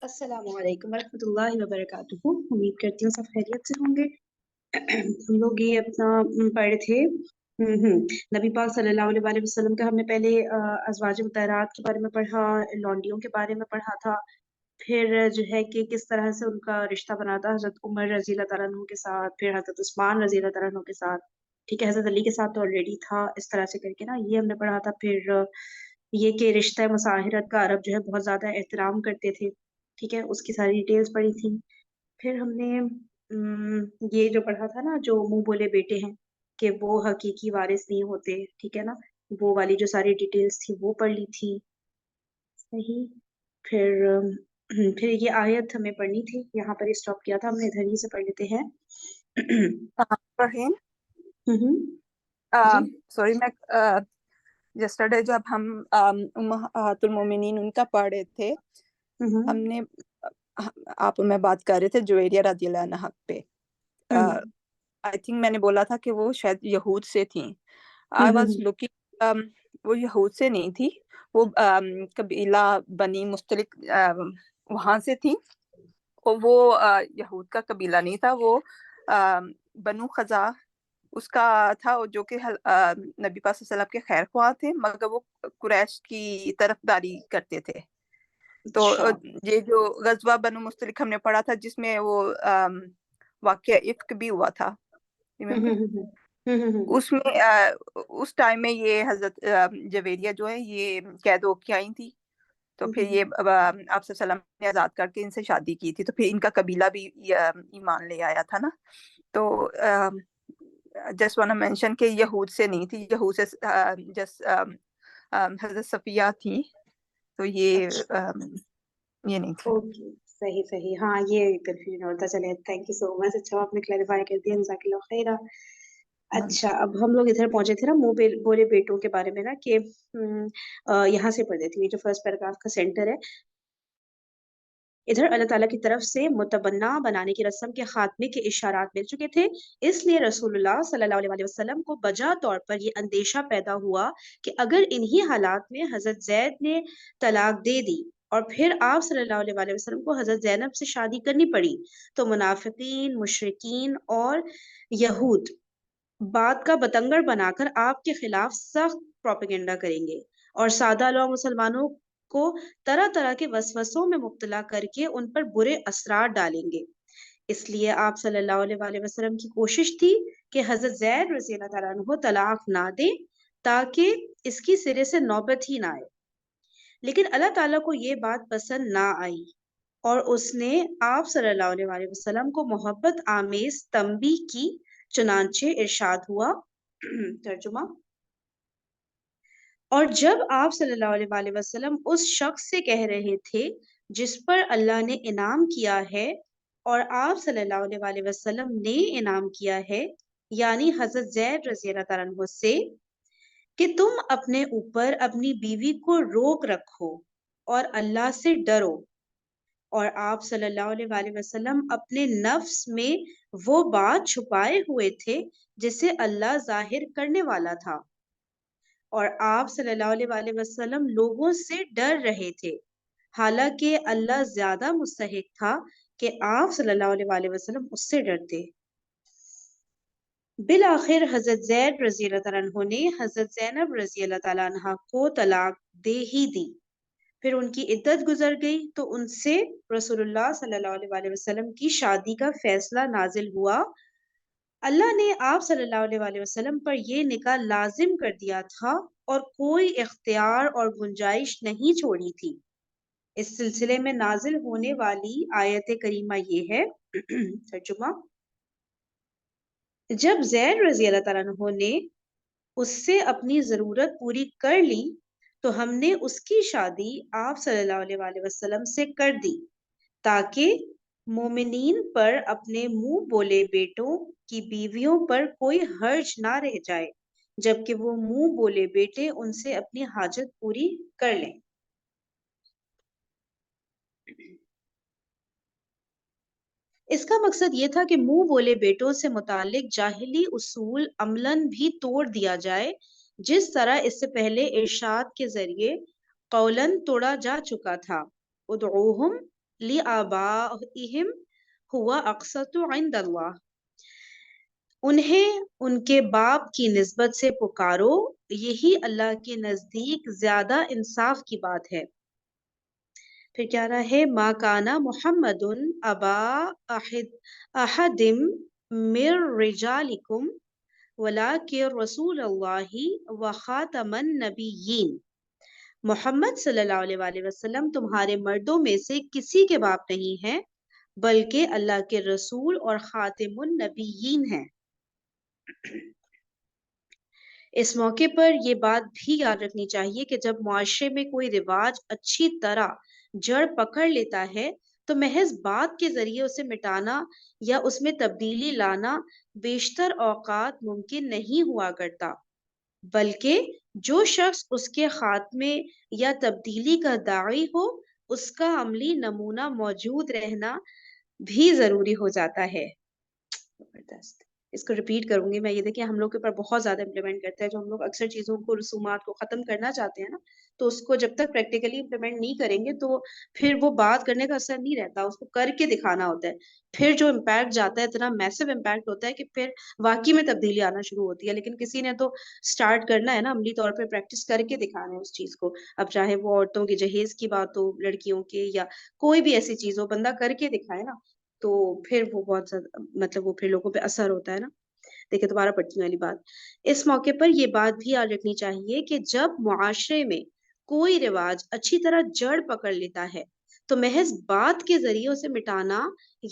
السلام علیکم ورحمۃ اللہ وبرکاتہ. امید کرتی ہوں سب خیریت سے ہوں گے. ہم لوگ یہ اپنا پڑھے تھے. نبی پاک صلی اللہ علیہ وآلہ وسلم کا ہم نے پہلے ازواج مطہرات کے بارے میں پڑھا، لونڈیوں کے بارے میں پڑھا تھا. پھر جو ہے کہ کس طرح سے ان کا رشتہ بنا تھا حضرت عمر رضی اللہ تعالیٰ عنہ کے ساتھ، پھر حضرت عثمان رضی اللہ تعالیٰ عنہ کے ساتھ. ٹھیک ہے، حضرت علی کے ساتھ تو آلریڈی تھا. اس طرح سے کر کے نا یہ ہم نے پڑھا تھا. پھر یہ کہ رشتہ مساہرت کا عرب جو ہے بہت زیادہ احترام کرتے تھے. ٹھیک ہے، اس کی ساری ڈیٹیلز پڑھی تھی. پھر ہم نے یہ جو پڑھا تھا نا، جو منہ بولے بیٹے ہیں کہ وہ حقیقی وارث نہیں ہوتے. ٹھیک ہے نا، وہ والی جو ساری ڈیٹیلز تھی وہ پڑھ لی تھی. صحیح. پھر یہ آیت ہمیں پڑھنی تھی، یہاں پر اسٹاپ کیا تھا ہم نے، ادھر ہی سے پڑھ لیتے ہیں. فہیم جی سوری، میں یسٹرڈے جب ہم امہات المومنین ان کا پڑھ رہے تھے، ہم نے آپ میں بات کر رہے تھے جویریہ رضی اللہ عنہا پہ. آئی تھنک میں نے بولا تھا کہ وہ شاید یہود سے تھیں. آئی واز لوکنگ، وہ یہود سے نہیں تھی، وہ قبیلہ بنی مستلق وہاں سے تھی. وہ یہود کا قبیلہ نہیں تھا، وہ بنو خزاع اس کا تھا، جو کہ نبی پاک صلی اللہ علیہ وسلم کے خیر خواہ تھے، مگر وہ قریش کی طرفداری کرتے تھے. تو یہ جو غزوہ بنو مستلق ہم نے پڑھا تھا، جس میں وہ واقعہ افک بھی ہوا تھا، اس میں اس ٹائم میں یہ حضرت جویریہ جو ہے یہ قید ہو کے آئی تھی. تو پھر یہ آپ صلی اللہ علیہ وسلم نے آزاد کر کے ان سے شادی کی تھی. تو پھر ان کا قبیلہ بھی ایمان لے آیا تھا نا. تو جسٹ وانا مینشن کہ یہود سے نہیں تھی، یہود سے جس حضرت صفیہ تھی. تو یہ نہیں تھی. اوکے، صحیح صحیح. ہاں یہ کنفیوژن ہوتا. چلے تھینک یو سو مچ. اچھا آپ نے کلیریفائی کر دیا، جزاک اللہ خیر. اچھا اب ہم لوگ ادھر پہنچے تھے نا منہ بولے بیٹوں کے بارے میں نا، کہ یہاں سے پڑھ دیتی ہوں. یہ جو فرسٹ پیراگراف کا سینٹر ہے، ادھر اللہ تعالیٰ کی طرف سے متبنہ بنانے کی رسم کے خاتمے کے اشارات مل چکے تھے. اس لیے رسول اللہ صلی اللہ علیہ وسلم کو بجا طور پر یہ اندیشہ پیدا ہوا کہ اگر انہی حالات میں حضرت زید نے طلاق دے دی اور پھر آپ صلی اللہ علیہ وسلم کو حضرت زینب سے شادی کرنی پڑی، تو منافقین، مشرکین اور یہود بات کا بتنگڑ بنا کر آپ کے خلاف سخت پروپیگنڈا کریں گے اور سادہ لوگ مسلمانوں کو طرح طرح کے وسوسوں میں مبتلا کر کے ان پر برے اثرات ڈالیں گے. اس لیے آپ صلی اللہ علیہ وسلم کی کوشش تھی کہ حضرت زید رضی اللہ تعالیٰ عنہ طلاق نہ دیں تاکہ اس کی سرے سے نوبت ہی نہ آئے. لیکن اللہ تعالیٰ کو یہ بات پسند نہ آئی اور اس نے آپ صلی اللہ علیہ وسلم کو محبت آمیز تنبیہ کی. چنانچہ ارشاد ہوا، ترجمہ: اور جب آپ صلی اللہ علیہ وسلم اس شخص سے کہہ رہے تھے جس پر اللہ نے انعام کیا ہے اور آپ صلی اللہ علیہ وسلم نے انعام کیا ہے، یعنی حضرت زید رضی اللہ تعالیٰ عنہ سے، کہ تم اپنے اوپر اپنی بیوی کو روک رکھو اور اللہ سے ڈرو، اور آپ صلی اللہ علیہ وسلم اپنے نفس میں وہ بات چھپائے ہوئے تھے جسے اللہ ظاہر کرنے والا تھا، اور آپ صلی اللہ علیہ وسلم لوگوں سے ڈر رہے تھے، حالانکہ اللہ زیادہ مستحق تھا کہ آپ صلی اللہ علیہ وسلم اس سے ڈرتے. بالآخر حضرت زید رضی اللہ تعالیٰ عنہ نے حضرت زینب رضی اللہ تعالیٰ عنہ کو طلاق دے ہی دی. پھر ان کی عدت گزر گئی تو ان سے رسول اللہ صلی اللہ علیہ وسلم کی شادی کا فیصلہ نازل ہوا. اللہ نے آپ صلی اللہ علیہ وسلم پر یہ نکاح لازم کر دیا تھا اور کوئی اختیار اور گنجائش نہیں چھوڑی تھی. اس سلسلے میں نازل ہونے والی آیت کریمہ یہ ہے، ترجمہ: جب زید رضی اللہ تعالیٰ عنہ نے اس سے اپنی ضرورت پوری کر لی تو ہم نے اس کی شادی آپ صلی اللہ علیہ وسلم سے کر دی تاکہ مومنین پر اپنے منہ بولے بیٹوں کی بیویوں پر کوئی حرج نہ رہ جائے، جبکہ وہ منہ بولے بیٹے ان سے اپنی حاجت پوری کر لیں. اس کا مقصد یہ تھا کہ منہ بولے بیٹوں سے متعلق جاہلی اصول عملاً بھی توڑ دیا جائے، جس طرح اس سے پہلے ارشاد کے ذریعے قولاً توڑا جا چکا تھا. ادعوہم لِآبَائِهِمْ هُوَ أَقْسَطُ عِنْدَ اللَّهِ، انہیں ان کے باپ کی نسبت سے پکارو، یہی اللہ کے نزدیک زیادہ انصاف کی بات ہے۔ پھر کیا رہا ہے، ما کانا محمد ابا احد من رجالکم ولکن رسول اللہ وخاتم النبیین، محمد صلی اللہ علیہ وآلہ وسلم تمہارے مردوں میں سے کسی کے باپ نہیں ہیں بلکہ اللہ کے رسول اور خاتم النبیین ہیں۔ اس موقع پر یہ بات بھی یاد رکھنی چاہیے کہ جب معاشرے میں کوئی رواج اچھی طرح جڑ پکڑ لیتا ہے تو محض بات کے ذریعے اسے مٹانا یا اس میں تبدیلی لانا بیشتر اوقات ممکن نہیں ہوا کرتا، بلکہ جو شخص اس کے خاتمے یا تبدیلی کا داعی ہو اس کا عملی نمونہ موجود رہنا بھی ضروری ہو جاتا ہے۔ زبردست، اس کو ریپیٹ کروں گی میں، یہ دیکھیں ہم لوگ کے اوپر بہت زیادہ امپلیمنٹ کرتے ہیں، جو ہم لوگ اکثر چیزوں کو، رسومات کو ختم کرنا چاہتے ہیں نا، تو اس کو جب تک پریکٹیکلی امپلیمنٹ نہیں کریں گے تو پھر وہ بات کرنے کا اثر نہیں رہتا، اس کو کر کے دکھانا ہوتا ہے، پھر جو امپیکٹ جاتا ہے اتنا میسو امپیکٹ ہوتا ہے کہ پھر واقعی میں تبدیلی آنا شروع ہوتی ہے۔ لیکن کسی نے تو سٹارٹ کرنا ہے نا، عملی طور پہ پریکٹس کر کے دکھانا ہے اس چیز کو، اب چاہے وہ عورتوں کی جہیز کی بات ہو، لڑکیوں کے، یا کوئی بھی ایسی چیز ہو، بندہ کر کے دکھائے نا تو پھر وہ بہت زیادہ مطلب وہ پھر لوگوں پہ اثر ہوتا ہے نا۔ دیکھیں دوبارہ پڑھتی ہوں والی بات، اس موقع پر یہ بات بھی یاد رکھنی چاہیے کہ جب معاشرے میں کوئی رواج اچھی طرح جڑ پکڑ لیتا ہے تو محض بات کے ذریعے اسے مٹانا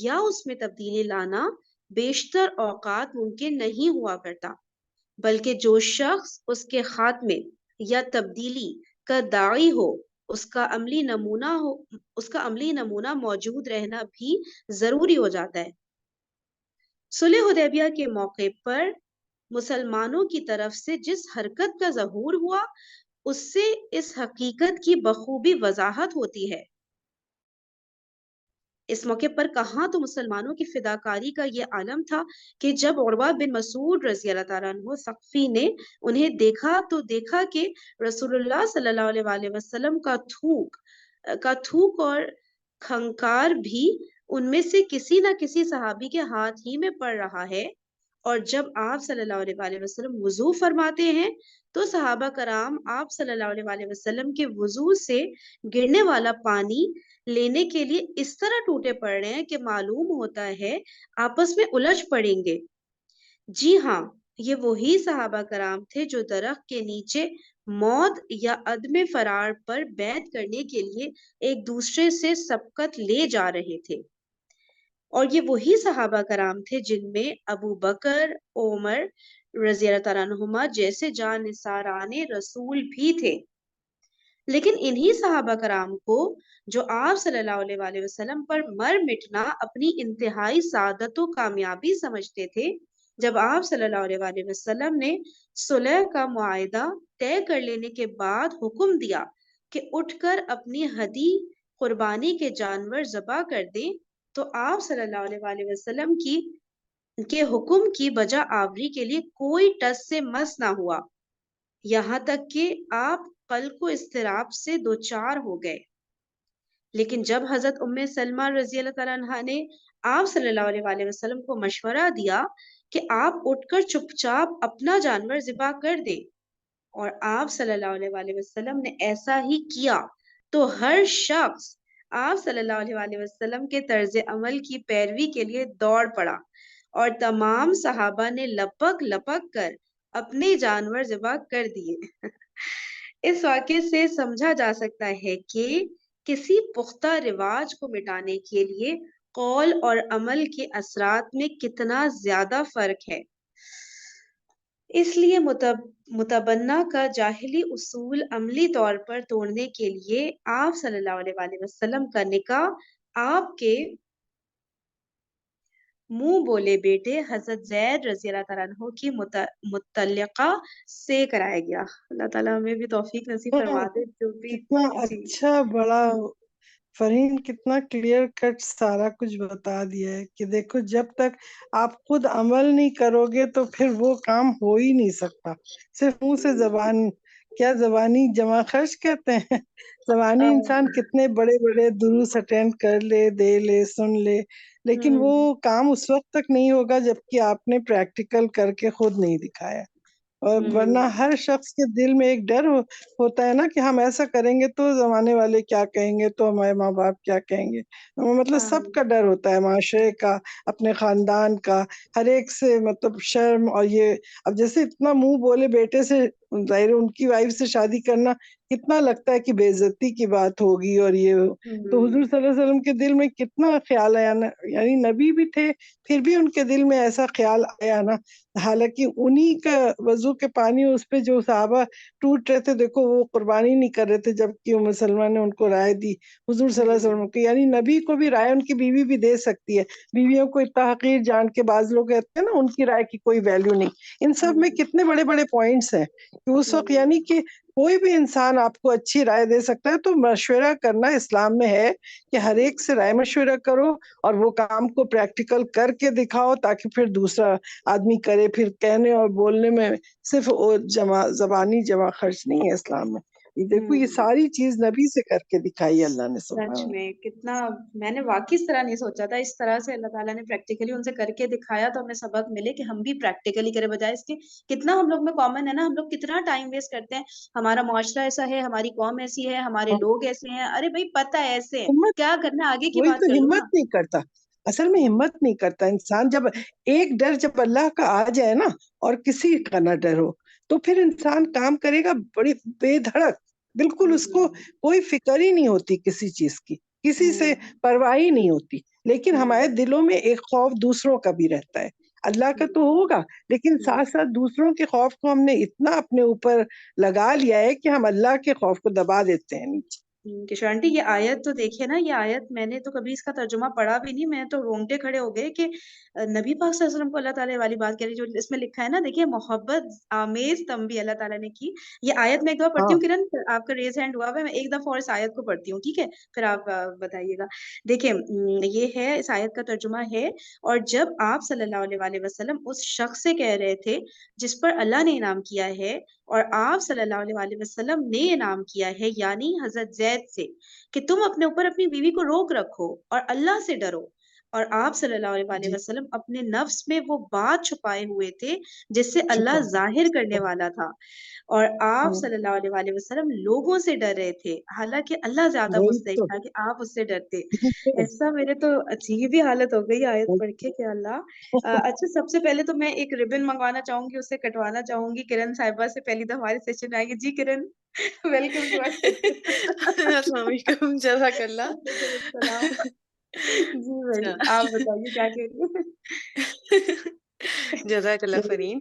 یا اس میں تبدیلی لانا بیشتر اوقات ممکن نہیں ہوا کرتا، بلکہ جو شخص اس کے خاتمے یا تبدیلی کا داعی ہو اس کا عملی نمونہ موجود رہنا بھی ضروری ہو جاتا ہے۔ صلح حدیبیہ کے موقع پر مسلمانوں کی طرف سے جس حرکت کا ظہور ہوا اس سے اس حقیقت کی بخوبی وضاحت ہوتی ہے۔ اس موقع پر کہاں تو مسلمانوں کی فداکاری کا یہ عالم تھا کہ جب عروہ بن مسعود رضی اللہ تعالیٰ عنہ ثقفی نے انہیں دیکھا تو دیکھا کہ رسول اللہ صلی اللہ علیہ وآلہ وسلم کا تھوک اور کھنکار بھی ان میں سے کسی نہ کسی صحابی کے ہاتھ ہی میں پڑ رہا ہے، اور جب آپ صلی اللہ علیہ وآلہ وسلم وضو فرماتے ہیں تو صحابہ کرام آپ صلی اللہ علیہ وآلہ وسلم کے وضو سے گرنے والا پانی لینے کے لیے اس طرح ٹوٹے پڑ رہے ہیں کہ معلوم ہوتا ہے آپس میں الجھ پڑیں گے۔ جی ہاں، یہ وہی صحابہ کرام تھے جو درخت کے نیچے موت یا عدم فرار پر بیعت کرنے کے لیے ایک دوسرے سے سبقت لے جا رہے تھے، اور یہ وہی صحابہ کرام تھے جن میں ابو بکر، عمر رضی اللہ تعالیٰ عنہما جیسے جانثاران رسول بھی تھے۔ لیکن انہی صحابہ کرام کو جو آپ صلی اللہ علیہ وآلہ وسلم پر مر مٹنا اپنی انتہائی سعادت و کامیابی سمجھتے تھے، جب آپ صلی اللہ علیہ وآلہ وسلم نے صلح کا معاہدہ طے کر لینے کے بعد حکم دیا کہ اٹھ کر اپنی ہدی قربانی کے جانور ذبح کر دیں، تو آپ صلی اللہ علیہ وآلہ وسلم کے حکم کی بجا آوری کے لیے کوئی ٹس سے مس نہ ہوا، یہاں تک کہ آپ قلق و اضطراب سے دوچار ہو گئے۔ لیکن جب حضرت ام سلمہ رضی اللہ تعالیٰ عنہا نے آپ صلی اللہ علیہ وآلہ وسلم کو مشورہ دیا کہ آپ اٹھ کر چپ چاپ اپنا جانور ذبح کر دیں، اور آپ صلی اللہ علیہ وآلہ وسلم نے ایسا ہی کیا، تو ہر شخص آپ صلی اللہ علیہ وآلہ وسلم کے طرز عمل کی پیروی کے لیے دوڑ پڑا، اور تمام صحابہ نے لپک لپک کر اپنے جانور ذبح کر دیے۔ اس واقعے سے سمجھا جا سکتا ہے کہ کسی پختہ رواج کو مٹانے کے لیے قول اور عمل کے اثرات میں کتنا زیادہ فرق ہے۔ اس لیے متبنہ کا جاہلی اصول عملی طور پر توڑنے کے لیے آپ صلی اللہ علیہ وآلہ وسلم کا نکاح آپ کے منہ بولے بیٹے حضرت زید رضی اللہ تعالیٰ عنہ کی مطلقہ سے کرایا گیا۔ اللہ تعالیٰ ہمیں بھی توفیق نصیب فرما دے جو بھی۔ کتنا جی اچھا، بڑا فرین کتنا کلیئر کٹ سارا کچھ بتا دیا ہے کہ دیکھو جب تک آپ خود عمل نہیں کرو گے تو پھر وہ کام ہو ہی نہیں سکتا، صرف منہ سے زبان کیا زبانی جمع خرچ کہتے ہیں؟ زبانی انسان کتنے بڑے بڑے دروس اٹینڈ کر لے، دے لے، سن لے، لیکن وہ کام اس وقت تک نہیں ہوگا جبکہ آپ نے پریکٹیکل کر کے خود نہیں دکھایا. اور ورنہ ہر شخص کے دل میں ایک ڈر ہوتا ہے نا کہ ہم ایسا کریں گے تو زمانے والے کیا کہیں گے، تو ہمارے ماں باپ کیا کہیں گے. مطلب سب کا ڈر ہوتا ہے، معاشرے کا، اپنے خاندان کا، ہر ایک سے مطلب شرم. اور یہ اب جیسے اتنا منہ بولے بیٹے سے، ظاہر ان کی وائف سے شادی کرنا کتنا لگتا ہے کہ بے عزتی کی بات ہوگی. اور یہ تو حضور صلی اللہ علیہ وسلم کے دل میں کتنا خیال آیا نا، یعنی نبی بھی تھے پھر بھی ان کے دل میں ایسا خیال آیا نا. حالانکہ انہی کا وضو کے پانی اس پہ جو صحابہ ٹوٹ رہے تھے، دیکھو وہ قربانی نہیں کر رہے تھے جبکہ ام سلمہ نے ان کو رائے دی حضور صلی اللہ علیہ وسلم کو. یعنی نبی کو بھی رائے ان کی بیوی بھی دے سکتی ہے. بیویوں کو اتنا حقیر جان کے بعض لوگ کہتے ہیں نا ان کی رائے کی کوئی ویلیو نہیں. ان سب میں کتنے بڑے بڑے پوائنٹس ہیں کہ اس وقت یعنی کہ کوئی بھی انسان آپ کو اچھی رائے دے سکتا ہے. تو مشورہ کرنا اسلام میں ہے کہ ہر ایک سے رائے مشورہ کرو اور وہ کام کو پریکٹیکل کر کے دکھاؤ تاکہ پھر دوسرا آدمی کرے. پھر کہنے اور بولنے میں صرف زبانی جمع خرچ نہیں ہے اسلام میں. یہ دیکھو یہ ساری چیز نبی سے کر کے دکھائی اللہ نے. سچ میں کتنا، میں نے واقعی اس طرح نہیں سوچا تھا. اس طرح سے اللہ تعالیٰ نے پریکٹیکلی ان سے کر کے دکھایا تو ہمیں سبق ملے کہ ہم بھی پریکٹیکلی کرے، بجائے اس کے کتنا ہم لوگ میں کامن ہے نا، ہم لوگ کتنا ٹائم ویسٹ کرتے ہیں. ہمارا معاشرہ ایسا ہے، ہماری قوم ایسی ہے، ہمارے لوگ ایسے ہیں. ارے بھائی پتہ ہے ایسے ہے، ہمت، کیا کرنا آگے کی وہی بات تو کر لو نا. ہمت نہیں کرتا. اصل میں ہمت نہیں کرتا انسان. جب ایک ڈر جب اللہ کا آ جائے نا اور کسی کا نہ ڈر ہو تو پھر انسان کام کرے گا بڑی بے دھڑک. بالکل اس کو کوئی فکر ہی نہیں ہوتی کسی چیز کی، کسی سے پرواہ ہی نہیں ہوتی. لیکن ہمارے دلوں میں ایک خوف دوسروں کا بھی رہتا ہے. اللہ کا تو ہوگا لیکن ساتھ ساتھ دوسروں کے خوف کو ہم نے اتنا اپنے اوپر لگا لیا ہے کہ ہم اللہ کے خوف کو دبا دیتے ہیں نیچے. کشور آنٹی یہ آیت تو دیکھے نا، یہ آیت میں نے تو کبھی اس کا ترجمہ پڑھا بھی نہیں، میں تو رونگٹے کھڑے ہو گئے کہ نبی پاک صلی اللہ علیہ وسلم کو اللہ تعالیٰ والی بات کہہ رہی جو اس میں لکھا ہے نا. دیکھیے محبت آمیز تنبیہ اللہ تعالیٰ نے کی. یہ آیت میں ایک دفعہ پڑھتی ہاں ہوں کرن، آپ کا ریز ہینڈ ہوا ہے، میں ایک دفعہ اور اس آیت کو پڑھتی ہوں، ٹھیک ہے؟ پھر آپ بتائیے گا. دیکھیں یہ ہے، اس آیت کا ترجمہ ہے: اور جب آپ صلی اللہ علیہ وسلم اس شخص سے کہہ رہے تھے جس پر اللہ نے انعام کیا ہے اور آپ صلی اللہ علیہ وسلم نے انعام کیا ہے، یعنی حضرت زید سے، کہ تم اپنے اوپر اپنی بیوی کو روک رکھو اور اللہ سے ڈرو. اور آپ صلی اللہ علیہ جی وسلم اپنے نفس میں وہ بات چھپائے ہوئے تھے جس سے اللہ چھپا ظاہر کرنے والا تھا، اور آپ ہاں صلی اللہ علیہ وسلم لوگوں سے ڈر رہے تھے حالانکہ اللہ زیادہ وہی مستحق تو تھا کہ آپ اس سے ڈرتے. ایسا میرے تو عجیب ہی حالت ہو گئی آیت پڑھ کے کہ اللہ. اچھا سب سے پہلے تو میں ایک ربن منگوانا چاہوں گی، اسے کٹوانا چاہوں گی کرن صاحبہ سے. پہلی دفعہ ہمارے سیشن آئے گی. جی کرن، ویلکم ٹو السلام علیکم، جزاک اللہ. السلام. جی بھائی اچھا آپ بتائیے کیا کہہ رہی جزاک اللہ فرین.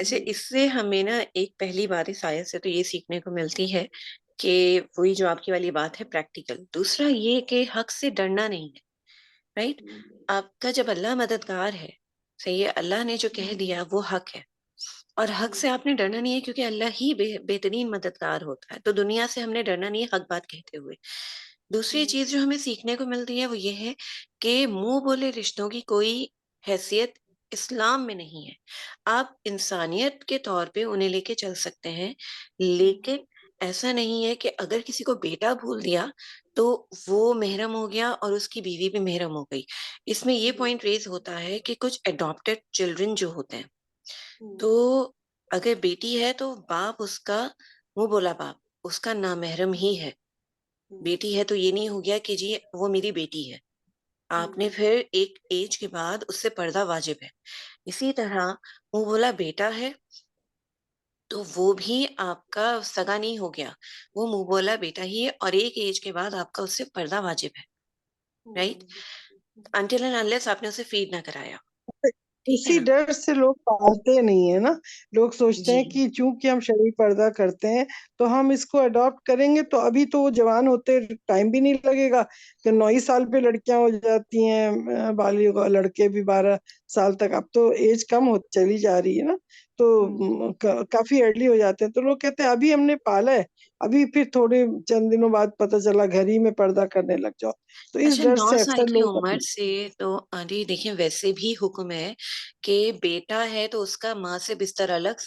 اچھا ہیں. اس سے ہمیں نا ایک پہلی بات اس آیت سے تو یہ سیکھنے کو ملتی ہے کہ وہی جو آپ کی والی بات ہے پریکٹیکل. دوسرا یہ کہ حق سے ڈرنا نہیں ہے. رائٹ، آپ کا جب اللہ مددگار ہے، صحیح ہے، اللہ نے جو کہہ دیا وہ حق ہے اور حق سے آپ نے ڈرنا نہیں ہے کیونکہ اللہ ہی بہترین مددگار ہوتا ہے. تو دنیا سے ہم نے ڈرنا نہیں ہے حق بات کہتے ہوئے. دوسری چیز جو ہمیں سیکھنے کو ملتی ہے وہ یہ ہے کہ منہ بولے رشتوں کی کوئی حیثیت اسلام میں نہیں ہے. آپ انسانیت کے طور پہ انہیں لے کے چل سکتے ہیں، لیکن ایسا نہیں ہے کہ اگر کسی کو بیٹا بھول دیا تو وہ محرم ہو گیا اور اس کی بیوی بھی محرم ہو گئی. اس میں یہ پوائنٹ ریز ہوتا ہے کہ کچھ اڈاپٹیڈ چلڈرن جو ہوتے ہیں، تو اگر بیٹی ہے تو باپ اس کا منہ بولا باپ اس کا نامحرم ہی ہے. بیٹی ہے تو یہ نہیں ہو گیا کہ جی وہ میری بیٹی ہے. آپ نے پھر ایک ایج کے بعد اس سے پردہ واجب ہے. اسی طرح منہ بولا بیٹا ہے تو وہ بھی آپ کا سگا نہیں ہو گیا، وہ منہ بولا بیٹا ہی ہے اور ایک ایج کے بعد آپ کا اس سے پردہ واجب ہے. رائٹ، انٹل اینڈ انلیس آپ نے اسے فیڈ نہ کرایا. ٹھیک ہے اسی نا؟ ڈر سے لوگ پالتے نہیں ہے نا. لوگ سوچتے جی ہیں کہ چونکہ ہم شرعی پردہ کرتے ہیں تو ہم اس کو اڈاپٹ کریں گے تو ابھی تو وہ جوان ہوتے ٹائم بھی نہیں لگے گا کہ 9 سال پہ لڑکیاں ہو جاتی ہیں بالغ، لڑکے بھی 12 سال تک. اب تو ایج کم ہو چلی جا رہی ہے نا، تو کافی ارلی ہو جاتے ہیں. تو لوگ کہتے ہیں ابھی ہم نے پالا ہے، ابھی پھر تھوڑے چند دنوں بعد پتہ چلا گھر ہی میں پردہ کرنے لگ جاؤ. تو اس اچھا ڈر 9 سے سال اکثر کی لوگ عمر سے تو آنٹی دیکھیں ویسے بھی حکم ہے کہ بیٹا ہے تو اس کا ماں سے بستر الگ